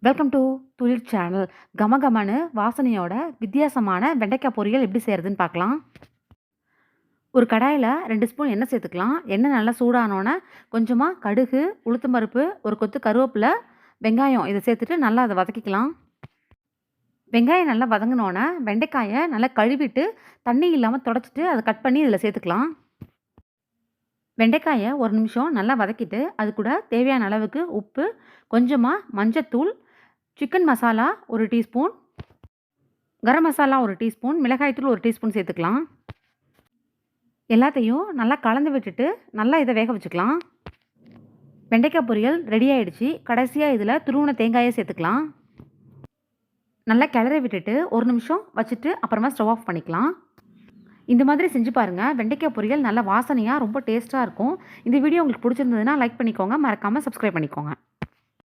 Welcome to துளிர் channel. கமகமன்னு வாசனையோட வித்தியாசமான வெண்டைக்காய் பொரியல் எப்படி செய்கிறதுன்னு பார்க்கலாம். ஒரு கடாயில் 2 ஸ்பூன் எண்ணெய் சேர்த்துக்கலாம். எண்ணெய் நல்லா சூடானோன்னே கொஞ்சமாக கடுகு, உளுத்தம் பருப்பு, ஒரு கொத்து கருவேப்பிலை, வெங்காயம் இதை சேர்த்துட்டு நல்லா அதை வதக்கிக்கலாம். வெங்காயம் நல்லா வதங்கினோன்னே வெண்டைக்காயை நல்லா கழுவிட்டு தண்ணி இல்லாமல் தொடச்சிட்டு அதை கட் பண்ணி இதில் சேர்த்துக்கலாம். வெண்டைக்காயை ஒரு நிமிஷம் நல்லா வதக்கிட்டு அது கூட தேவையான அளவுக்கு உப்பு, கொஞ்சமாக மஞ்சத்தூள், chicken masala 1 teaspoon, garam masala 1 teaspoon, மிளகாய்த்தூள் 1 டீஸ்பூன் சேர்த்துக்கலாம். எல்லாத்தையும் நல்லா கலந்து விட்டுட்டு நல்லா இதை வேக வச்சுக்கலாம். வெண்டைக்காய் பொரியல் ரெடி ஆகிடுச்சு. கடைசியாக இதில் துருவின தேங்காயை சேர்த்துக்கலாம். நல்லா கிளறி விட்டுட்டு ஒரு நிமிஷம் வச்சுட்டு அப்புறமா ஸ்டவ் ஆஃப் பண்ணிக்கலாம். இந்த மாதிரி செஞ்சு பாருங்கள். வெண்டைக்காய் பொரியல் நல்லா வாசனையாக ரொம்ப டேஸ்ட்டாக இருக்கும். இந்த வீடியோ உங்களுக்கு பிடிச்சிருந்ததுன்னா லைக் பண்ணிக்கோங்க. மறக்காமல் சப்ஸ்கிரைப் பண்ணிக்கோங்க.